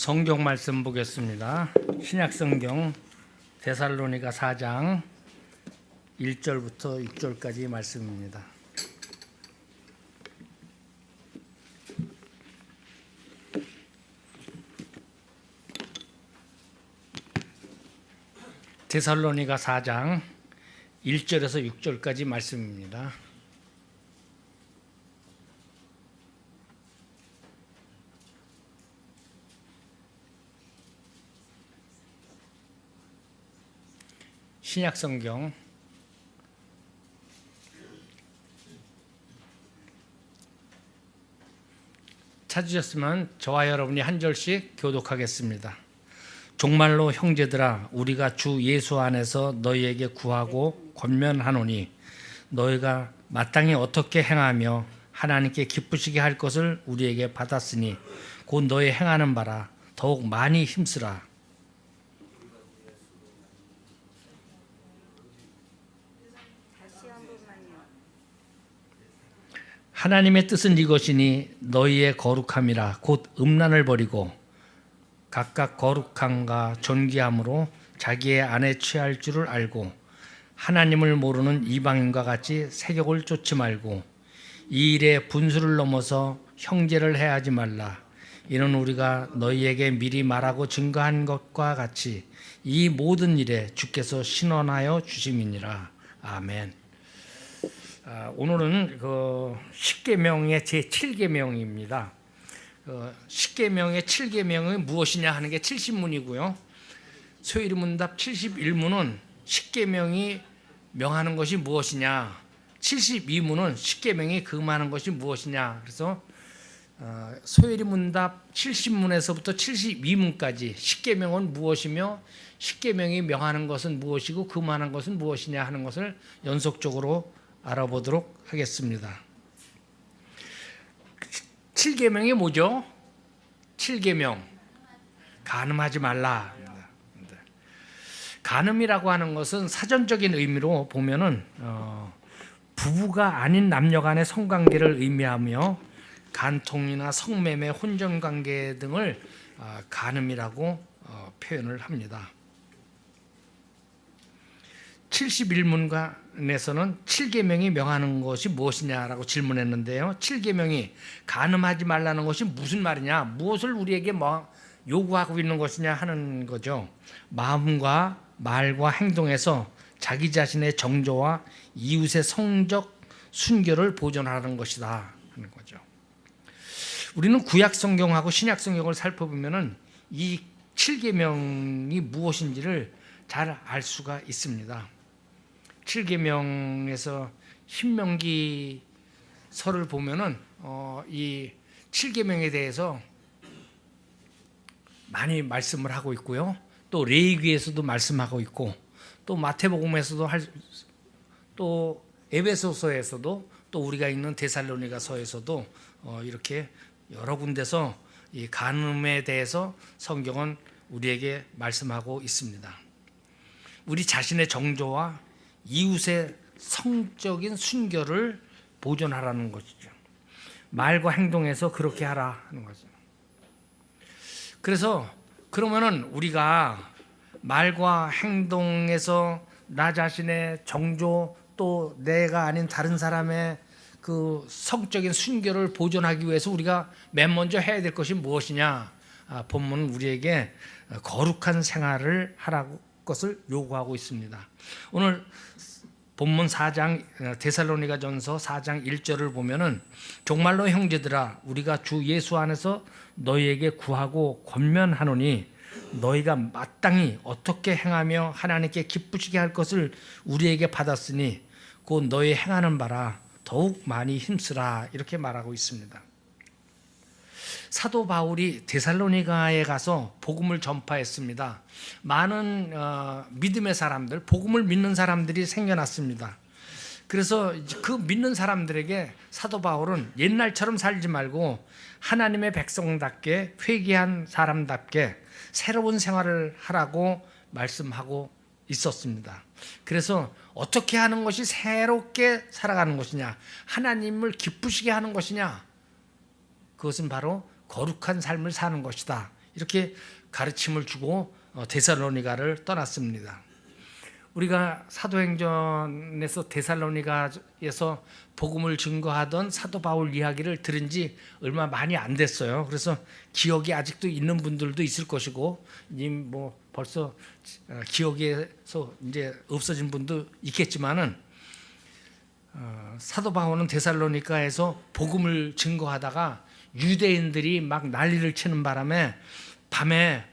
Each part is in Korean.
성경 말씀 보겠습니다. 신약 성경 데살로니가 4장 1절부터 6절까지 말씀입니다. 데살로니가 4장 1절에서 6절까지 말씀입니다. 신약 성경 찾으셨으면 저와 여러분이 한 절씩 교독하겠습니다. 종말로 형제들아, 우리가 주 예수 안에서 너희에게 구하고 권면하노니 너희가 마땅히 어떻게 행하며 하나님께 기쁘시게 할 것을 우리에게 받았으니 곧 너희 행하는 바라 더욱 많이 힘쓰라. 하나님의 뜻은 이것이니 너희의 거룩함이라 곧 음란을 버리고 각각 거룩함과 존귀함으로 자기의 안에 취할 줄을 알고 하나님을 모르는 이방인과 같이 세욕을 쫓지 말고 이 일에 분수를 넘어서 형제를 해하지 말라. 이는 우리가 너희에게 미리 말하고 증거한 것과 같이 이 모든 일에 주께서 신원하여 주심이니라. 아멘. 오늘은 그 10계명의 제7계명입니다. 10계명의 7계명은 무엇이냐 하는 게 70문이고요. 소일문답 71문은 10계명이 명하는 것이 무엇이냐, 72문은 10계명이 금하는 것이 무엇이냐. 그래서 소일문답 70문에서부터 72문까지 10계명은 무엇이며 10계명이 명하는 것은 무엇이고 금하는 것은 무엇이냐 하는 것을 연속적으로 알아보도록 하겠습니다. 7계명이 뭐죠? 7계명 간음하지 말라. 간음이라고 하는 것은 사전적인 의미로 보면은 부부가 아닌 남녀 간의 성관계를 의미하며 간통이나 성매매, 혼전관계 등을 간음이라고 표현을 합니다. 71문간에서는 7계명이 명하는 것이 무엇이냐라고 질문했는데요. 7계명이 간음하지 말라는 것이 무슨 말이냐, 무엇을 우리에게 요구하고 있는 것이냐 하는 거죠. 마음과 말과 행동에서 자기 자신의 정조와 이웃의 성적 순결을 보존하는 것이다 하는 거죠. 우리는 구약 성경하고 신약 성경을 살펴보면은 이 7계명이 무엇인지를 잘 알 수가 있습니다. 7계명에서 신명기서를 보면은 이 7계명에 대해서 많이 말씀을 하고 있고요. 또 레위기에서도 말씀하고 있고, 또 마태복음에서도 또 에베소서에서도, 또 우리가 있는 데살로니가서에서도 이렇게 여러 군데서 이 간음에 대해서 성경은 우리에게 말씀하고 있습니다. 우리 자신의 정조와 이웃의 성적인 순결을 보존하라는 것이죠. 말과 행동에서 그렇게 하라 하는 거죠. 그래서 그러면은 우리가 말과 행동에서 나 자신의 정조, 또 내가 아닌 다른 사람의 그 성적인 순결을 보존하기 위해서 우리가 맨 먼저 해야 될 것이 무엇이냐? 본문은 우리에게 거룩한 생활을 하라고 것을 요구하고 있습니다. 오늘 본문 4장 데살로니가전서 4장 1절을 보면은 종말로 형제들아, 우리가 주 예수 안에서 너희에게 구하고 권면하노니 너희가 마땅히 어떻게 행하며 하나님께 기쁘시게 할 것을 우리에게 받았으니 곧 너희 행하는 바라 더욱 많이 힘쓰라. 이렇게 말하고 있습니다. 사도 바울이 데살로니가에 가서 복음을 전파했습니다. 많은 믿음의 사람들, 복음을 믿는 사람들이 생겨났습니다. 그래서 그 믿는 사람들에게 사도 바울은 옛날처럼 살지 말고 하나님의 백성답게, 회개한 사람답게 새로운 생활을 하라고 말씀하고 있었습니다. 그래서 어떻게 하는 것이 새롭게 살아가는 것이냐, 하나님을 기쁘시게 하는 것이냐, 그것은 바로 거룩한 삶을 사는 것이다. 이렇게 가르침을 주고 데살로니가를 떠났습니다. 우리가 사도행전에서 데살로니가에서 복음을 증거하던 사도 바울 이야기를 들은 지 얼마 많이 안 됐어요. 그래서 기억이 아직도 있는 분들도 있을 것이고, 뭐 벌써 기억에서 이제 없어진 분도 있겠지만은, 사도 바울은 데살로니가에서 복음을 증거하다가 유대인들이 막 난리를 치는 바람에 밤에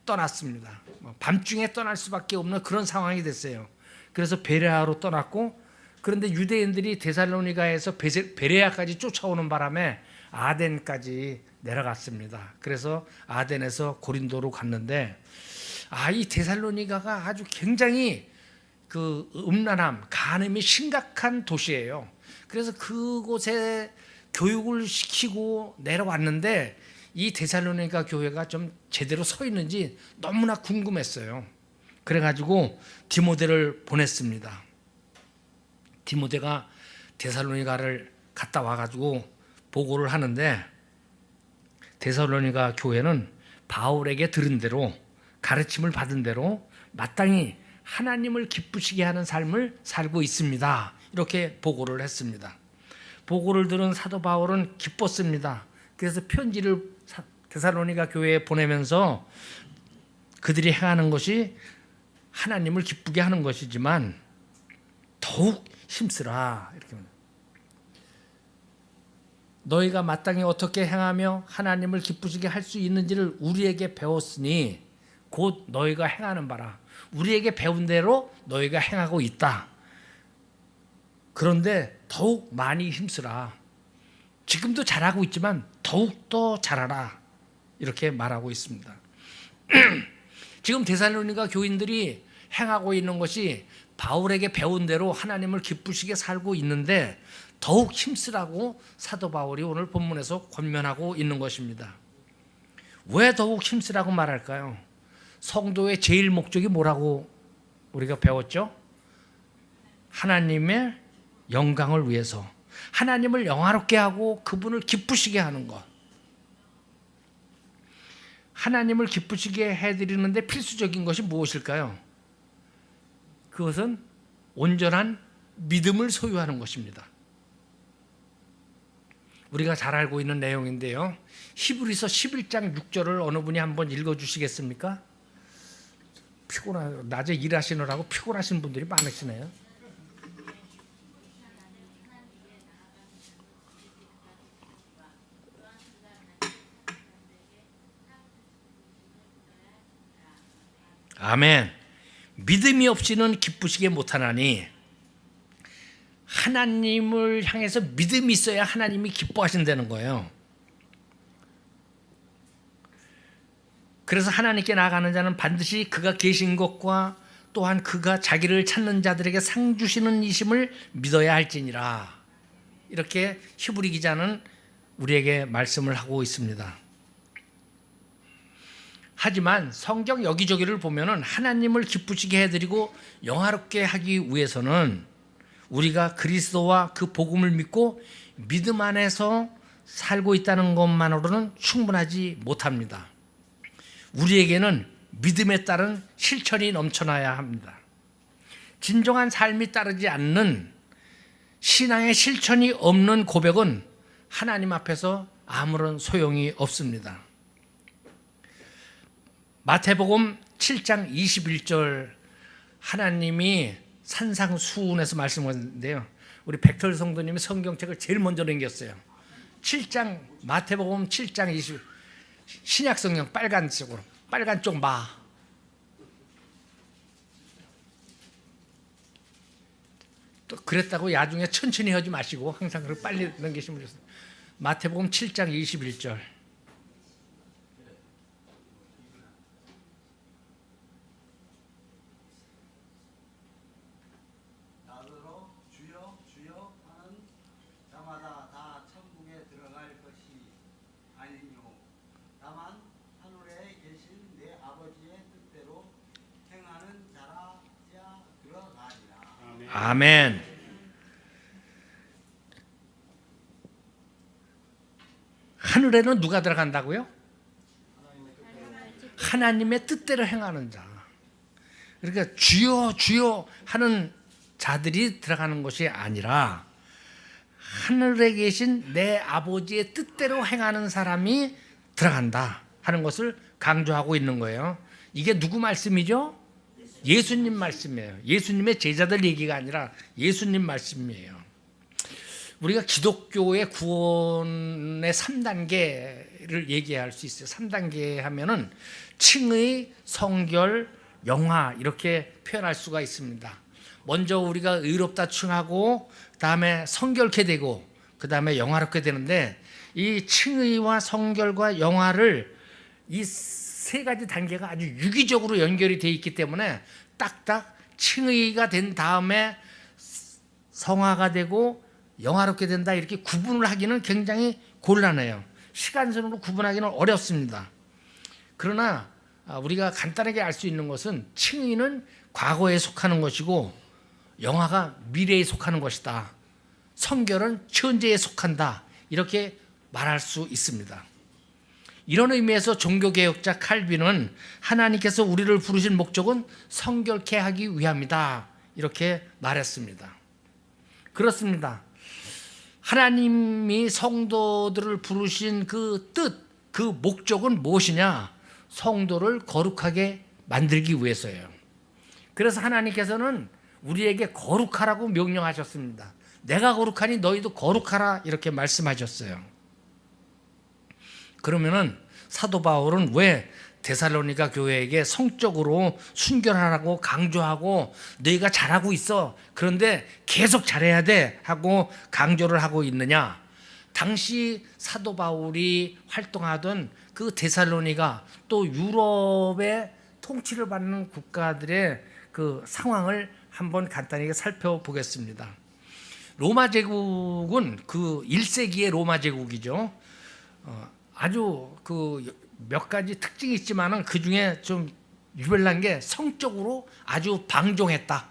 떠났습니다. 밤중에 떠날 수밖에 없는 그런 상황이 됐어요. 그래서 베레아로 떠났고, 그런데 유대인들이 데살로니가에서 베레아까지 쫓아오는 바람에 아덴까지 내려갔습니다. 그래서 아덴에서 고린도로 갔는데, 이 데살로니가가 아주 굉장히 그 음란함, 간음이 심각한 도시예요. 그래서 그곳에 교육을 시키고 내려왔는데, 이 데살로니가 교회가 좀 제대로 서 있는지 너무나 궁금했어요. 그래가지고 디모데를 보냈습니다. 디모데가 데살로니가를 갔다 와가지고 보고를 하는데, 데살로니가 교회는 바울에게 들은 대로, 가르침을 받은 대로 마땅히 하나님을 기쁘시게 하는 삶을 살고 있습니다. 이렇게 보고를 했습니다. 보고를 들은 사도 바울은 기뻤습니다. 그래서 편지를 데살로니가 교회에 보내면서 그들이 행하는 것이 하나님을 기쁘게 하는 것이지만 더욱 힘쓰라, 이렇게. 너희가 마땅히 어떻게 행하며 하나님을 기쁘시게 할 수 있는지를 우리에게 배웠으니 곧 너희가 행하는 바라. 우리에게 배운 대로 너희가 행하고 있다. 그런데 더욱 많이 힘쓰라. 지금도 잘하고 있지만 더욱 더 잘하라. 이렇게 말하고 있습니다. 지금 데살로니가 교인들이 행하고 있는 것이 바울에게 배운 대로 하나님을 기쁘시게 살고 있는데 더욱 힘쓰라고 사도 바울이 오늘 본문에서 권면하고 있는 것입니다. 왜 더욱 힘쓰라고 말할까요? 성도의 제일 목적이 뭐라고 우리가 배웠죠? 하나님의 영광을 위해서, 하나님을 영화롭게 하고 그분을 기쁘시게 하는 것. 하나님을 기쁘시게 해드리는데 필수적인 것이 무엇일까요? 그것은 온전한 믿음을 소유하는 것입니다. 우리가 잘 알고 있는 내용인데요, 히브리서 11장 6절을 어느 분이 한번 읽어주시겠습니까? 낮에 일하시느라고 피곤하신 분들이 많으시네요. 아멘. 믿음이 없이는 기쁘시게 못하나니, 하나님을 향해서 믿음이 있어야 하나님이 기뻐하신다는 거예요. 그래서 하나님께 나아가는 자는 반드시 그가 계신 것과 또한 그가 자기를 찾는 자들에게 상 주시는 이심을 믿어야 할지니라. 이렇게 히브리 기자는 우리에게 말씀을 하고 있습니다. 하지만 성경 여기저기를 보면은 하나님을 기쁘시게 해드리고 영화롭게 하기 위해서는 우리가 그리스도와 그 복음을 믿고 믿음 안에서 살고 있다는 것만으로는 충분하지 못합니다. 우리에게는 믿음에 따른 실천이 넘쳐나야 합니다. 진정한 삶이 따르지 않는, 신앙의 실천이 없는 고백은 하나님 앞에서 아무런 소용이 없습니다. 마태복음 7장 21절, 하나님이 산상수훈에서 말씀하셨는데요, 우리 백철 성도님이 성경책을 제일 먼저 남겼어요. 7장, 마태복음 7장 20, 신약성경 빨간색으로, 빨간 쪽 마. 또 그랬다고 야중에 천천히 하지 마시고 항상 그렇게 빨리 넘기시면 좋습니다. 마태복음 7장 21절. 아멘. 하늘에는 누가 들어간다고요? 하나님의 뜻대로 행하는 자. 그러니까 주여 주여 하는 자들이 들어가는 것이 아니라 하늘에 계신 내 아버지의 뜻대로 행하는 사람이 들어간다 하는 것을 강조하고 있는 거예요. 이게 누구 말씀이죠? 예수님 말씀이에요. 예수님의 제자들 얘기가 아니라 예수님 말씀이에요. 우리가 기독교의 구원의 3단계를 얘기할 수 있어요. 3단계 하면은 칭의, 성결, 영화 이렇게 표현할 수가 있습니다. 먼저 우리가 의롭다 칭하고 그다음에 성결케 되고 그다음에 영화롭게 되는데 이 칭의와 성결과 영화를 이 세 가지 단계가 아주 유기적으로 연결이 되어 있기 때문에 딱딱 칭의가 된 다음에 성화가 되고 영화롭게 된다 이렇게 구분을 하기는 굉장히 곤란해요. 시간선으로 구분하기는 어렵습니다. 그러나 우리가 간단하게 알 수 있는 것은 칭의는 과거에 속하는 것이고 영화가 미래에 속하는 것이다. 성결은 현재에 속한다. 이렇게 말할 수 있습니다. 이런 의미에서 종교개혁자 칼빈은 하나님께서 우리를 부르신 목적은 성결케 하기 위함이다. 이렇게 말했습니다. 그렇습니다. 하나님이 성도들을 부르신 그 뜻, 그 목적은 무엇이냐? 성도를 거룩하게 만들기 위해서예요. 그래서 하나님께서는 우리에게 거룩하라고 명령하셨습니다. 내가 거룩하니 너희도 거룩하라 이렇게 말씀하셨어요. 그러면은 사도 바울은 왜 데살로니가 교회에게 성적으로 순결하라고 강조하고 너희가 잘하고 있어 그런데 계속 잘해야 돼 하고 강조를 하고 있느냐? 당시 사도 바울이 활동하던 그 데살로니가 또 유럽의 통치를 받는 국가들의 그 상황을 한번 간단히 살펴보겠습니다. 로마 제국은 그 1세기의 로마 제국이죠. 아주 그 몇 가지 특징이 있지만은 그 중에 좀 유별난 게 성적으로 아주 방종했다,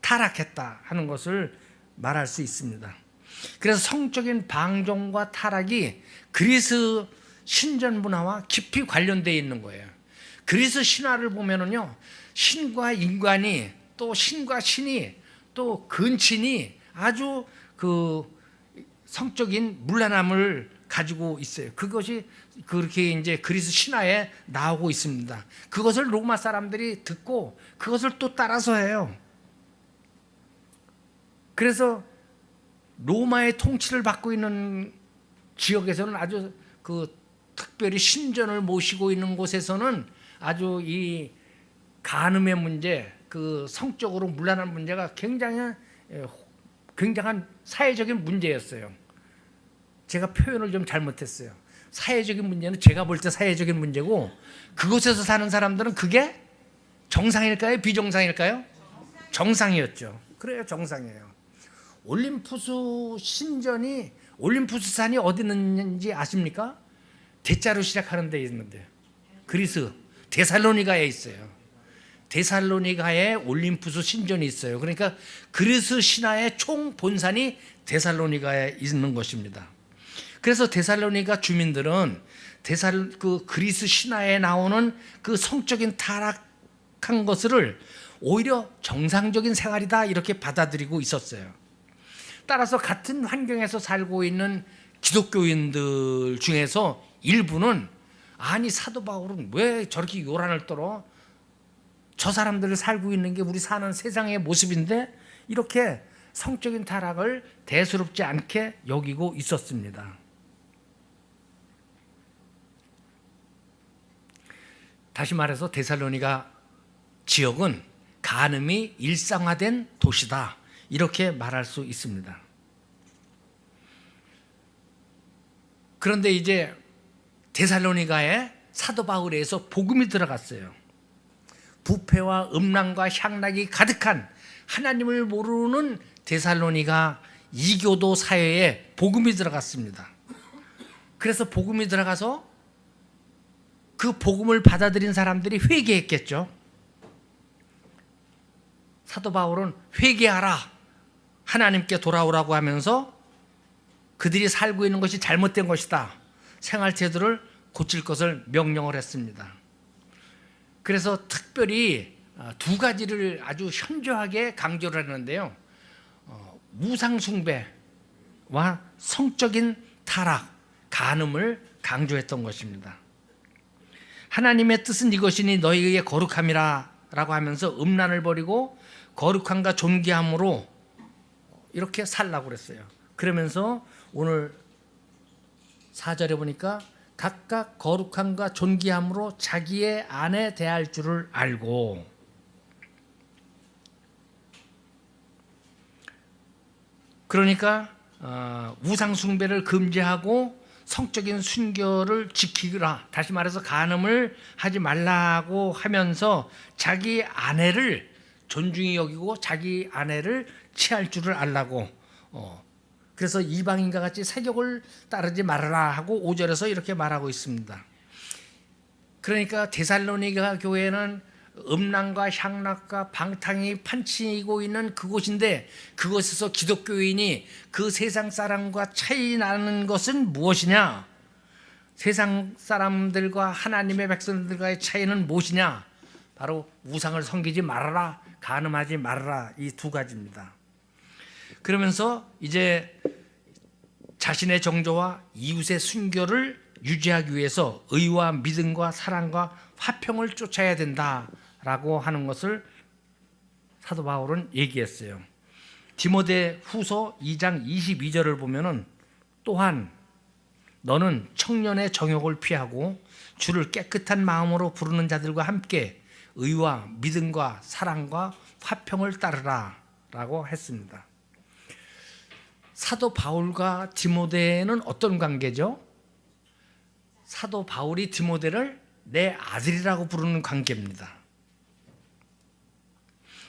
타락했다 하는 것을 말할 수 있습니다. 그래서 성적인 방종과 타락이 그리스 신전 문화와 깊이 관련되어 있는 거예요. 그리스 신화를 보면은요, 신과 인간이 또 신과 신이 또 근친이 아주 그 성적인 문란함을 가지고 있어요. 그것이 그렇게 이제 그리스 신화에 나오고 있습니다. 그것을 로마 사람들이 듣고 그것을 또 따라서 해요. 그래서 로마의 통치를 받고 있는 지역에서는 아주 그 특별히 신전을 모시고 있는 곳에서는 아주 이 간음의 문제, 그 성적으로 문란한 문제가 굉장한 사회적인 문제였어요. 제가 표현을 좀 잘못했어요. 사회적인 문제는 제가 볼 때 사회적인 문제고 그곳에서 사는 사람들은 그게 정상일까요? 비정상일까요? 정상이었죠. 그래요, 정상이에요. 올림푸스 신전이 올림푸스 산이 어디 있는지 아십니까? 대자로 시작하는 데 있는데 그리스 데살로니가에 있어요. 데살로니가에 올림푸스 신전이 있어요. 그러니까 그리스 신화의 총 본산이 데살로니가에 있는 것입니다. 그래서 데살로니가 주민들은 그 그리스 신화에 나오는 그 성적인 타락한 것을 오히려 정상적인 생활이다 이렇게 받아들이고 있었어요. 따라서 같은 환경에서 살고 있는 기독교인들 중에서 일부는 아니 사도 바울은 왜 저렇게 요란을 떨어? 저 사람들을 살고 있는 게 우리 사는 세상의 모습인데 이렇게 성적인 타락을 대수롭지 않게 여기고 있었습니다. 다시 말해서 데살로니가 지역은 간음이 일상화된 도시다 이렇게 말할 수 있습니다. 그런데 이제 데살로니가에 사도 바울에서 복음이 들어갔어요. 부패와 음란과 향락이 가득한 하나님을 모르는 데살로니가 이교도 사회에 복음이 들어갔습니다. 그래서 복음이 들어가서 그 복음을 받아들인 사람들이 회개했겠죠. 사도 바울은 회개하라, 하나님께 돌아오라고 하면서 그들이 살고 있는 것이 잘못된 것이다, 생활 태도를 고칠 것을 명령을 했습니다. 그래서 특별히 두 가지를 아주 현저하게 강조를 하는데요. 우상숭배와 성적인 타락, 간음을 강조했던 것입니다. 하나님의 뜻은 이것이니 너희에게 거룩함이라 라고 하면서 음란을 버리고 거룩함과 존귀함으로 이렇게 살라고 그랬어요. 그러면서 오늘 4절에 보니까 각각 거룩함과 존귀함으로 자기의 아내 대할 줄을 알고, 그러니까 우상 숭배를 금지하고 성적인 순결을 지키라, 다시 말해서 간음을 하지 말라고 하면서 자기 아내를 존중히 여기고 자기 아내를 취할 줄을 알라고, 그래서 이방인과 같이 세욕을 따르지 말아라 하고 5절에서 이렇게 말하고 있습니다. 그러니까 데살로니가 교회는 음란과 향락과 방탕이 판치고 있는 그곳인데, 그곳에서 기독교인이 그 세상 사람과 차이 나는 것은 무엇이냐? 세상 사람들과 하나님의 백성들과의 차이는 무엇이냐? 바로 우상을 섬기지 말아라, 간음하지 말아라, 이 두 가지입니다. 그러면서 이제 자신의 정조와 이웃의 순결을 유지하기 위해서 의와 믿음과 사랑과 화평을 쫓아야 된다라고 하는 것을 사도 바울은 얘기했어요. 디모데 후서 2장 22절을 보면은 또한 너는 청년의 정욕을 피하고 주를 깨끗한 마음으로 부르는 자들과 함께 의와 믿음과 사랑과 화평을 따르라 라고 했습니다. 사도 바울과 디모데는 어떤 관계죠? 사도 바울이 디모데를 내 아들이라고 부르는 관계입니다.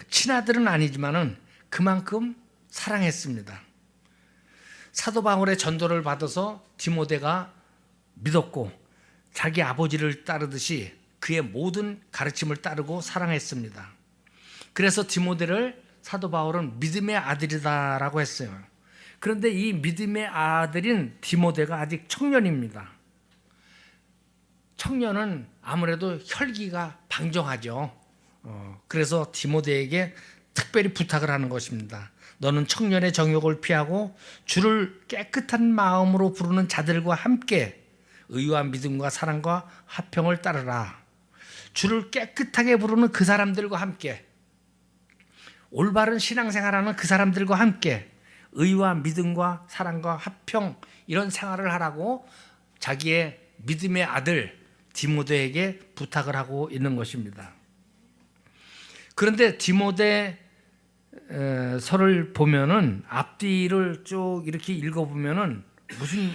친아들은 아니지만은 그만큼 사랑했습니다. 사도 바울의 전도를 받아서 디모데가 믿었고 자기 아버지를 따르듯이 그의 모든 가르침을 따르고 사랑했습니다. 그래서 디모데를 사도 바울은 믿음의 아들이다라고 했어요. 그런데 이 믿음의 아들인 디모데가 아직 청년입니다. 청년은 아무래도 혈기가 방정하죠. 그래서 디모데에게 특별히 부탁을 하는 것입니다. 너는 청년의 정욕을 피하고 주를 깨끗한 마음으로 부르는 자들과 함께 의와 믿음과 사랑과 화평을 따르라. 주를 깨끗하게 부르는 그 사람들과 함께, 올바른 신앙생활하는 그 사람들과 함께 의와 믿음과 사랑과 화평, 이런 생활을 하라고 자기의 믿음의 아들 디모데에게 부탁을 하고 있는 것입니다. 그런데 디모데 서를 보면은 앞뒤를 쭉 이렇게 읽어보면은 무슨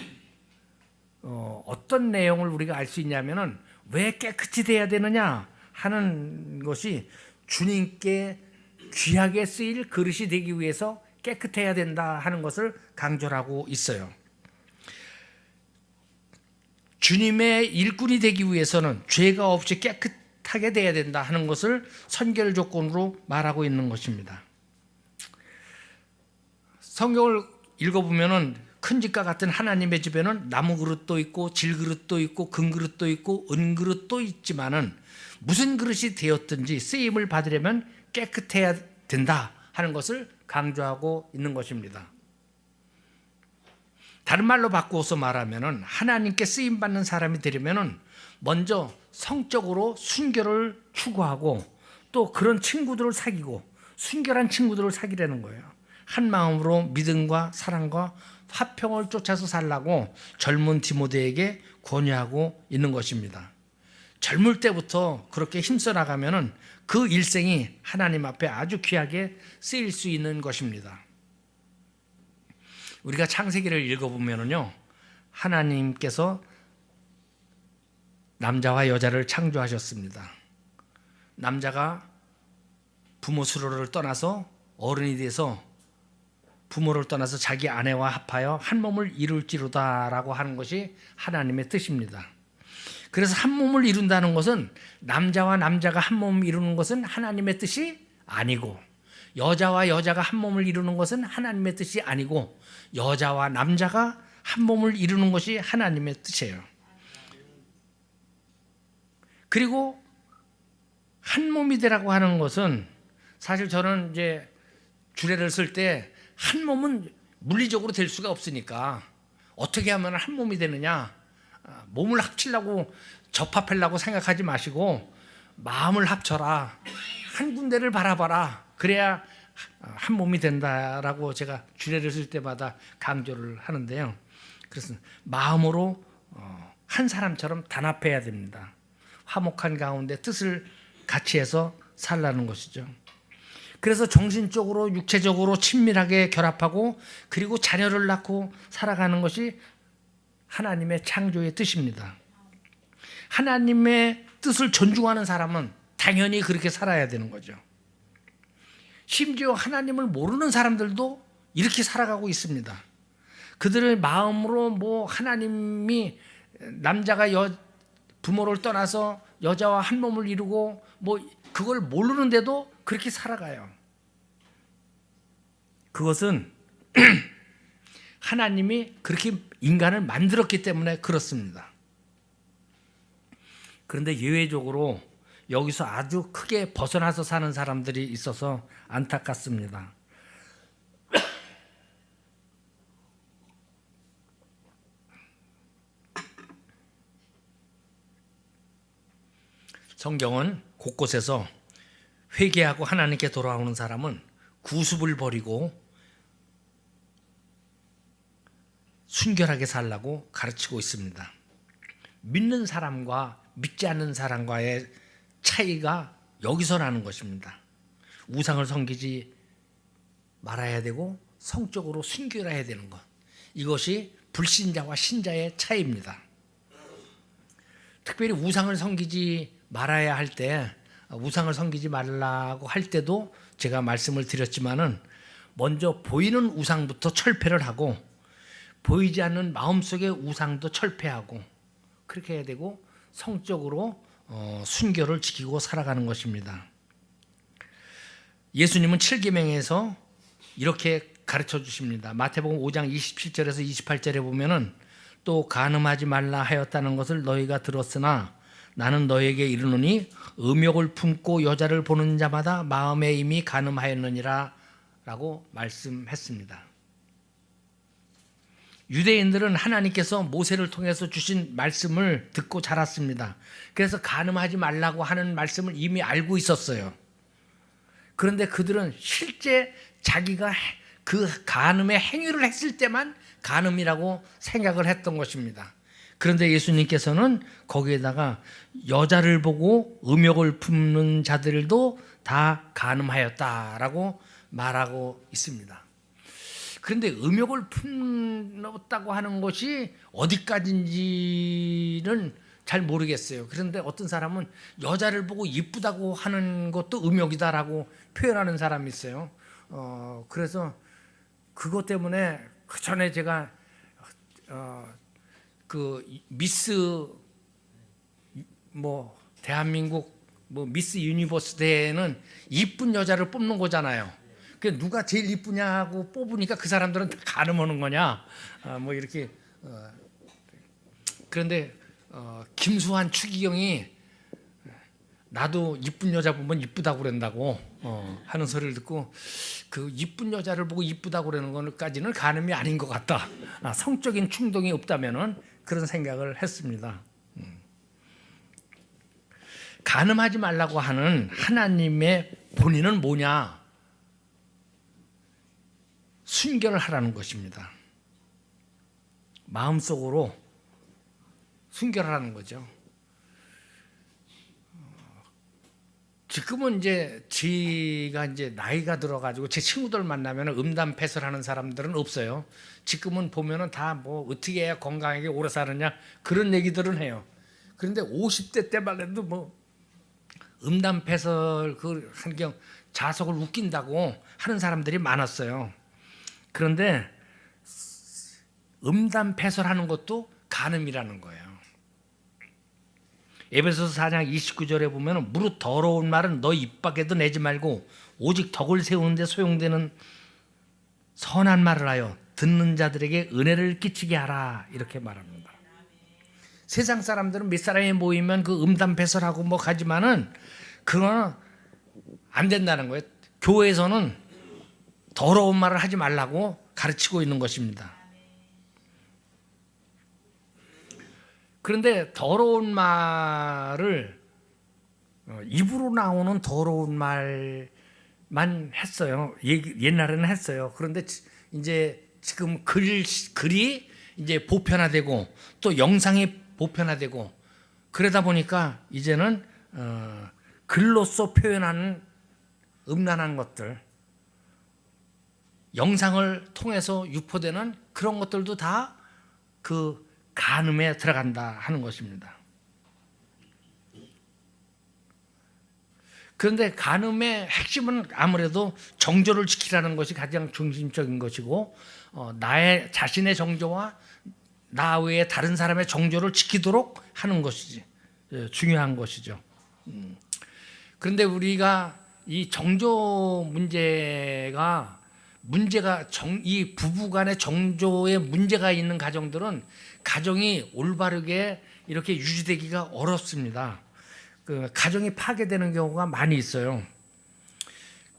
어떤 내용을 우리가 알 수 있냐면은 왜 깨끗이 돼야 되느냐 하는 것이 주님께 귀하게 쓰일 그릇이 되기 위해서 깨끗해야 된다 하는 것을 강조를 하고 있어요. 주님의 일꾼이 되기 위해서는 죄가 없이 깨끗하게 돼야 된다 하는 것을 선결 조건으로 말하고 있는 것입니다. 성경을 읽어보면은 큰 집과 같은 하나님의 집에는 나무 그릇도 있고 질그릇도 있고 금그릇도 있고 은그릇도 있지만은 무슨 그릇이 되었든지 쓰임을 받으려면 깨끗해야 된다 하는 것을 강조하고 있는 것입니다. 다른 말로 바꾸어서 말하면은 하나님께 쓰임 받는 사람이 되려면은 먼저 성적으로 순결을 추구하고 또 그런 친구들을 사귀고 순결한 친구들을 사귀려는 거예요. 한 마음으로 믿음과 사랑과 화평을 쫓아서 살라고 젊은 디모데에게 권유하고 있는 것입니다. 젊을 때부터 그렇게 힘써 나가면은 그 일생이 하나님 앞에 아주 귀하게 쓰일 수 있는 것입니다. 우리가 창세기를 읽어보면은요, 하나님께서 남자와 여자를 창조하셨습니다. 남자가 부모 수로를 떠나서 어른이 돼서 부모를 떠나서 자기 아내와 합하여 한 몸을 이룰지로다라고 하는 것이 하나님의 뜻입니다. 그래서 한 몸을 이룬다는 것은 남자와 남자가 한 몸을 이루는 것은 하나님의 뜻이 아니고, 여자와 여자가 한 몸을 이루는 것은 하나님의 뜻이 아니고, 여자와 남자가 한 몸을 이루는 것이 하나님의 뜻이에요. 그리고 한 몸이 되라고 하는 것은 사실 저는 이제 주례를 쓸 때 한 몸은 물리적으로 될 수가 없으니까 어떻게 하면 한 몸이 되느냐, 몸을 합치려고 접합하려고 생각하지 마시고 마음을 합쳐라, 한 군데를 바라봐라, 그래야 한 몸이 된다라고 제가 주례를 쓸 때마다 강조를 하는데요. 그래서 마음으로 한 사람처럼 단합해야 됩니다. 화목한 가운데 뜻을 같이 해서 살라는 것이죠. 그래서 정신적으로 육체적으로 친밀하게 결합하고 그리고 자녀를 낳고 살아가는 것이 하나님의 창조의 뜻입니다. 하나님의 뜻을 존중하는 사람은 당연히 그렇게 살아야 되는 거죠. 심지어 하나님을 모르는 사람들도 이렇게 살아가고 있습니다. 그들의 마음으로 뭐 하나님이 남자가 부모를 떠나서 여자와 한 몸을 이루고 뭐 그걸 모르는데도 그렇게 살아가요. 그것은 하나님이 그렇게 인간을 만들었기 때문에 그렇습니다. 그런데 예외적으로 여기서 아주 크게 벗어나서 사는 사람들이 있어서 안타깝습니다. 성경은 곳곳에서 회개하고 하나님께 돌아오는 사람은 구습을 버리고 순결하게 살라고 가르치고 있습니다. 믿는 사람과 믿지 않는 사람과의 차이가 여기서 나는 것입니다. 우상을 섬기지 말아야 되고 성적으로 순결해야 되는 것, 이것이 불신자와 신자의 차이입니다. 특별히 우상을 섬기지 말아야 할 때, 우상을 섬기지 말라고 할 때도 제가 말씀을 드렸지만은 먼저 보이는 우상부터 철폐를 하고 보이지 않는 마음속의 우상도 철폐하고 그렇게 해야 되고 성적으로 순결을 지키고 살아가는 것입니다. 예수님은 7계명에서 이렇게 가르쳐 주십니다. 마태복음 5장 27절에서 28절에 보면은 또 간음하지 말라 하였다는 것을 너희가 들었으나 나는 너희에게 이르노니 음욕을 품고 여자를 보는 자마다 마음에 이미 간음하였느니라 라고 말씀했습니다. 유대인들은 하나님께서 모세를 통해서 주신 말씀을 듣고 자랐습니다. 그래서 간음하지 말라고 하는 말씀을 이미 알고 있었어요. 그런데 그들은 실제 자기가 그 간음의 행위를 했을 때만 간음이라고 생각을 했던 것입니다. 그런데 예수님께서는 거기에다가 여자를 보고 음욕을 품는 자들도 다 간음하였다라고 말하고 있습니다. 그런데 음욕을 품었다고 하는 것이 어디까지인지는 잘 모르겠어요. 그런데 어떤 사람은 여자를 보고 이쁘다고 하는 것도 음욕이다라고 표현하는 사람이 있어요. 그래서 그것 때문에 그 전에 제가 그 미스 뭐 대한민국 뭐 미스 유니버스 대회는 이쁜 여자를 뽑는 거잖아요. 그 누가 제일 이쁘냐고 뽑으니까 그 사람들은 다 간음하는 거냐, 뭐 이렇게. 그런데 김수환 추기경이 나도 이쁜 여자 보면 이쁘다고 그런다고 하는 소리를 듣고 그 이쁜 여자를 보고 이쁘다고 그러는 것까지는 간음이 아닌 것 같다. 성적인 충동이 없다면은 그런 생각을 했습니다. 간음하지 말라고 하는 하나님의 본의는 뭐냐? 순결을 하라는 것입니다. 마음속으로 순결하라는 거죠. 지금은 이제 제가 이제 나이가 들어가지고 제 친구들 만나면 음담패설하는 사람들은 없어요. 지금은 보면은 다 뭐 어떻게 해야 건강하게 오래 사느냐 그런 얘기들은 해요. 그런데 50대 때만 해도 뭐 음담패설 그 한경 자석을 웃긴다고 하는 사람들이 많았어요. 그런데 음담패설하는 것도 간음이라는 거예요. 에베소서 4장 29절에 보면 무릇 더러운 말은 너 입 밖에도 내지 말고 오직 덕을 세우는데 소용되는 선한 말을 하여 듣는 자들에게 은혜를 끼치게 하라 이렇게 말합니다. 세상 사람들은 몇 사람이 모이면 그 음담패설하고 뭐 하지만은 그거는 안 된다는 거예요. 교회에서는 더러운 말을 하지 말라고 가르치고 있는 것입니다. 그런데 더러운 말을 입으로 나오는 더러운 말만 했어요. 옛날에는 했어요. 그런데 이제 지금 글이 이제 보편화되고 또 영상이 보편화되고 그러다 보니까 이제는 글로써 표현하는 음란한 것들, 영상을 통해서 유포되는 그런 것들도 다 그 간음에 들어간다 하는 것입니다. 그런데 간음의 핵심은 아무래도 정조를 지키라는 것이 가장 중심적인 것이고 나의 자신의 정조와 나 외에 다른 사람의 정조를 지키도록 하는 것이지 중요한 것이죠. 그런데 우리가 이 정조 문제가 이 부부간의 정조에 문제가 있는 가정들은 가정이 올바르게 이렇게 유지되기가 어렵습니다. 그 가정이 파괴되는 경우가 많이 있어요.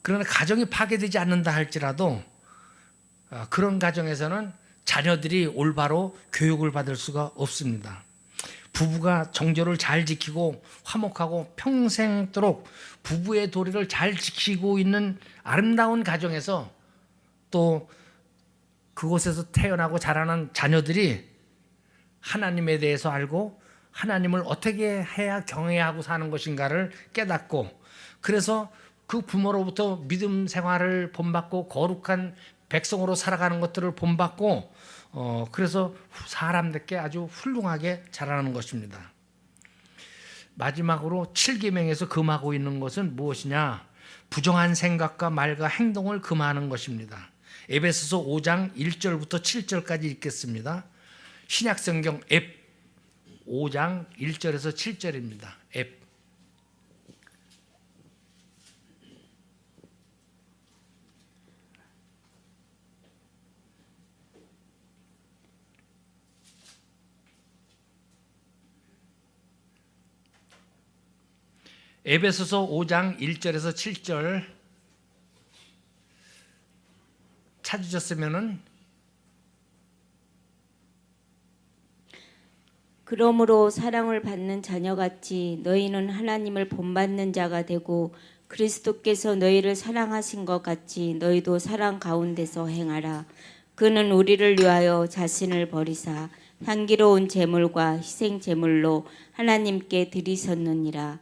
그러나 가정이 파괴되지 않는다 할지라도 그런 가정에서는 자녀들이 올바로 교육을 받을 수가 없습니다. 부부가 정조를 잘 지키고 화목하고 평생도록 부부의 도리를 잘 지키고 있는 아름다운 가정에서 또 그곳에서 태어나고 자라는 자녀들이 하나님에 대해서 알고 하나님을 어떻게 해야 경외하고 사는 것인가를 깨닫고 그래서 그 부모로부터 믿음 생활을 본받고 거룩한 백성으로 살아가는 것들을 본받고 그래서 사람들께 아주 훌륭하게 자라는 것입니다. 마지막으로 7계명에서 금하고 있는 것은 무엇이냐? 부정한 생각과 말과 행동을 금하는 것입니다. 에베소서 5장 1절부터 7절까지 읽겠습니다. 신약성경 앱 5장 1절에서 7절입니다. 앱 에베소서 5장 1절에서 7절 찾으셨으면은 그러므로 사랑을 받는 자녀같이 너희는 하나님을 본받는 자가 되고 그리스도께서 너희를 사랑하신 것 같이 너희도 사랑 가운데서 행하라. 그는 우리를 위하여 자신을 버리사 향기로운 제물과 희생 제물로 하나님께 드리셨느니라.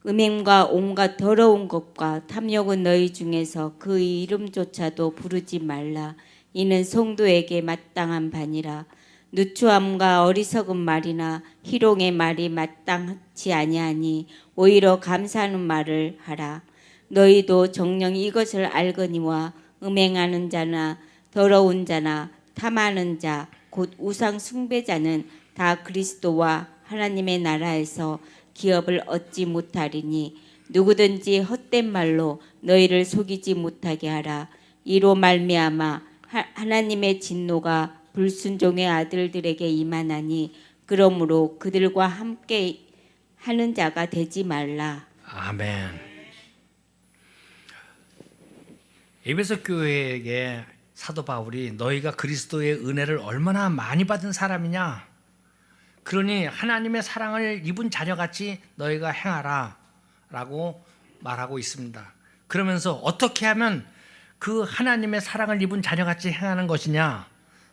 음행과 온갖 더러운 것과 탐욕은 너희 중에서 그 이름조차도 부르지 말라. 이는 성도에게 마땅한 바니라. 누추함과 어리석은 말이나 희롱의 말이 마땅치 아니하니 오히려 감사하는 말을 하라. 너희도 정녕 이것을 알거니와 음행하는 자나 더러운 자나 탐하는 자 곧 우상 숭배자는 다 그리스도와 하나님의 나라에서 기업을 얻지 못하리니 누구든지 헛된 말로 너희를 속이지 못하게 하라. 이로 말미암아 하나님의 진노가 불순종의 아들들에게 임하나니 그러므로 그들과 함께 하는 자가 되지 말라. 아멘. 에베소 교회에게 사도 바울이 너희가 그리스도의 은혜를 얼마나 많이 받은 사람이냐, 그러니 하나님의 사랑을 입은 자녀같이 너희가 행하라 라고 말하고 있습니다. 그러면서 어떻게 하면 그 하나님의 사랑을 입은 자녀같이 행하는 것이냐,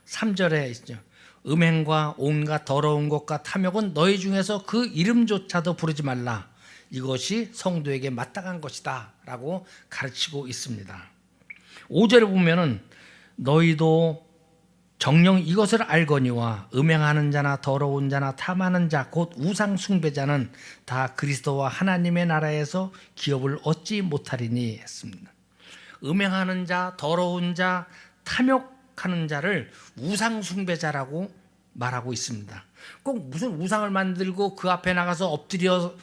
3절에 있죠. 음행과 온갖 더러운 것과 탐욕은 너희 중에서 그 이름조차도 부르지 말라. 이것이 성도에게 마땅한 것이다 라고 가르치고 있습니다. 5절에 보면은 너희도 정녕 이것을 알거니와 음행하는 자나 더러운 자나 탐하는 자 곧 우상 숭배자는 다 그리스도와 하나님의 나라에서 기업을 얻지 못하리니 했습니다. 음행하는 자, 더러운 자, 탐욕하는 자를 우상 숭배자라고 말하고 있습니다. 꼭 무슨 우상을 만들고 그 앞에 나가서 엎드려서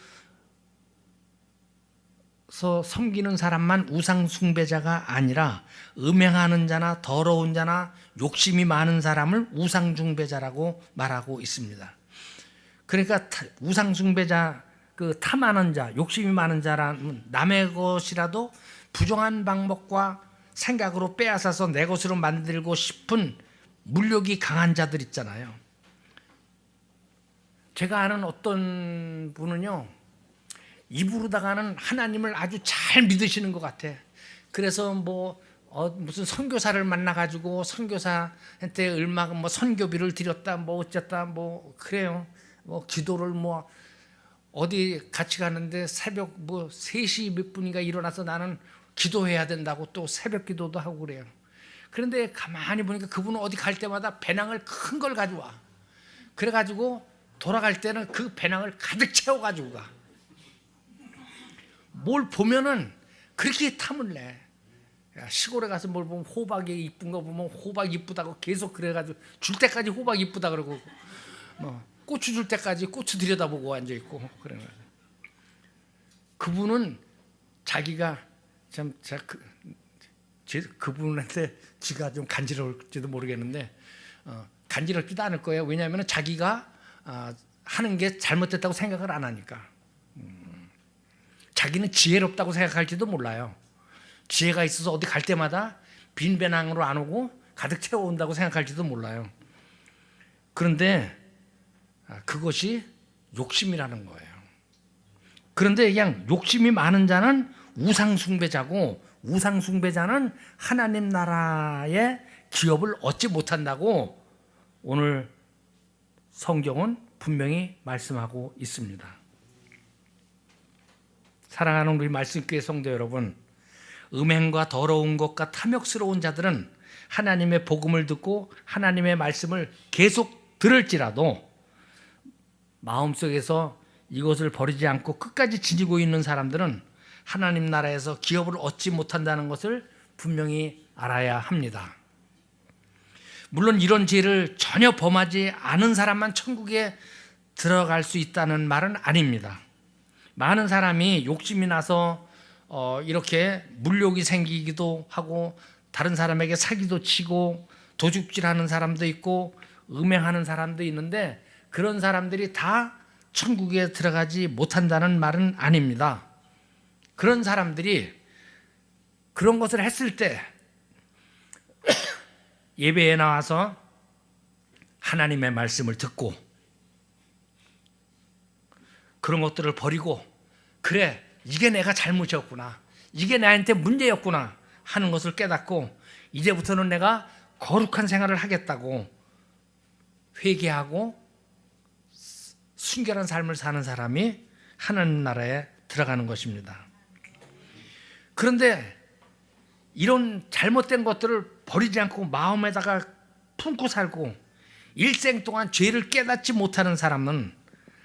섬기는 사람만 우상 숭배자가 아니라 음행하는 자나 더러운 자나 욕심이 많은 사람을 우상 숭배자라고 말하고 있습니다. 그러니까 우상 숭배자가 그 탐하는 자, 욕심이 많은 자라는 남의 것이라도 부정한 방법과 생각으로 빼앗아서 내 것으로 만들고 싶은 물욕이 강한 자들 있잖아요. 제가 아는 어떤 분은요, 입으로다가는 하나님을 아주 잘 믿으시는 것 같아. 그래서 무슨 선교사를 만나가지고 선교사한테 얼마 선교비를 드렸다, 어쨌다, 그래요. 기도를 어디 같이 가는데 새벽 3시 몇 분인가 일어나서 나는 기도해야 된다고 또 새벽 기도도 하고 그래요. 그런데 가만히 보니까 그분은 어디 갈 때마다 배낭을 큰 걸 가져와. 그래가지고 돌아갈 때는 그 배낭을 가득 채워가지고 가. 뭘 보면은 그렇게 탐을 내. 시골에 가서 뭘 보면 호박이 이쁜 거 보면 호박 이쁘다고 계속 그래가지고 줄 때까지 호박 이쁘다 그러고 고추 줄 때까지 고추 들여다보고 앉아 있고 그래. 그분은 자기가 참 그분한테 지가 좀 간지러울지도 모르겠는데 간지럽지도 않을 거예요. 왜냐하면 자기가 하는 게 잘못됐다고 생각을 안 하니까. 자기는 지혜롭다고 생각할지도 몰라요. 지혜가 있어서 어디 갈 때마다 빈 배낭으로 안 오고 가득 채워온다고 생각할지도 몰라요. 그런데 그것이 욕심이라는 거예요. 그런데 그냥 욕심이 많은 자는 우상숭배자고, 우상숭배자는 하나님 나라의 기업을 얻지 못한다고 오늘 성경은 분명히 말씀하고 있습니다. 사랑하는 우리 말씀교회 성도 여러분, 음행과 더러운 것과 탐욕스러운 자들은 하나님의 복음을 듣고 하나님의 말씀을 계속 들을지라도 마음속에서 이것을 버리지 않고 끝까지 지니고 있는 사람들은 하나님 나라에서 기업을 얻지 못한다는 것을 분명히 알아야 합니다. 물론 이런 죄를 전혀 범하지 않은 사람만 천국에 들어갈 수 있다는 말은 아닙니다. 많은 사람이 욕심이 나서 이렇게 물욕이 생기기도 하고 다른 사람에게 사기도 치고 도둑질하는 사람도 있고 음행하는 사람도 있는데 그런 사람들이 다 천국에 들어가지 못한다는 말은 아닙니다. 그런 사람들이 그런 것을 했을 때 예배에 나와서 하나님의 말씀을 듣고 그런 것들을 버리고 그래, 이게 내가 잘못이었구나, 이게 나한테 문제였구나 하는 것을 깨닫고 이제부터는 내가 거룩한 생활을 하겠다고 회개하고 순결한 삶을 사는 사람이 하나님 나라에 들어가는 것입니다. 그런데 이런 잘못된 것들을 버리지 않고 마음에다가 품고 살고 일생 동안 죄를 깨닫지 못하는 사람은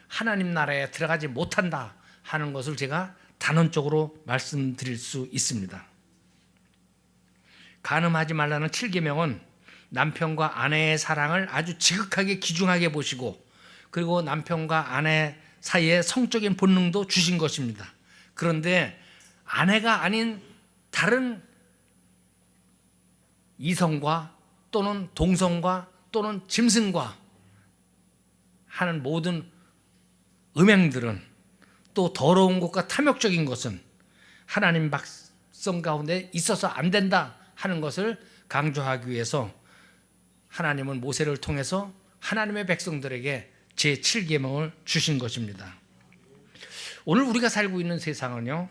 하나님 나라에 들어가지 못한다 하는 것을 제가 단언적으로 말씀드릴 수 있습니다. 간음하지 말라는 7계명은 남편과 아내의 사랑을 아주 지극하게 귀중하게 보시고 그리고 남편과 아내 사이에 성적인 본능도 주신 것입니다. 그런데 아내가 아닌 다른 이성과 또는 동성과 또는 짐승과 하는 모든 음행들은 또 더러운 것과 탐욕적인 것은 하나님 백성 가운데 있어서 안 된다 하는 것을 강조하기 위해서 하나님은 모세를 통해서 하나님의 백성들에게 제7계명을 주신 것입니다. 오늘 우리가 살고 있는 세상은요,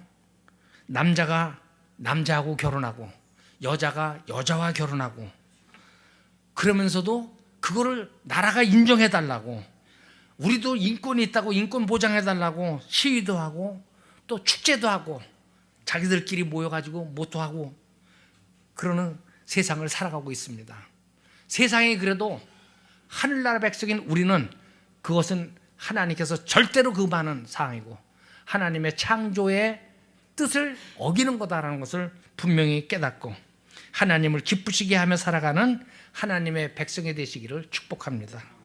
남자가 남자하고 결혼하고 여자가 여자와 결혼하고 그러면서도 그거를 나라가 인정해 달라고, 우리도 인권이 있다고 인권 보장해 달라고 시위도 하고 또 축제도 하고 자기들끼리 모여가지고 모토하고 그러는 세상을 살아가고 있습니다. 세상이 그래도 하늘나라 백성인 우리는 그것은 하나님께서 절대로 금하는 사항이고 하나님의 창조의 뜻을 어기는 거다라는 것을 분명히 깨닫고 하나님을 기쁘시게 하며 살아가는 하나님의 백성이 되시기를 축복합니다.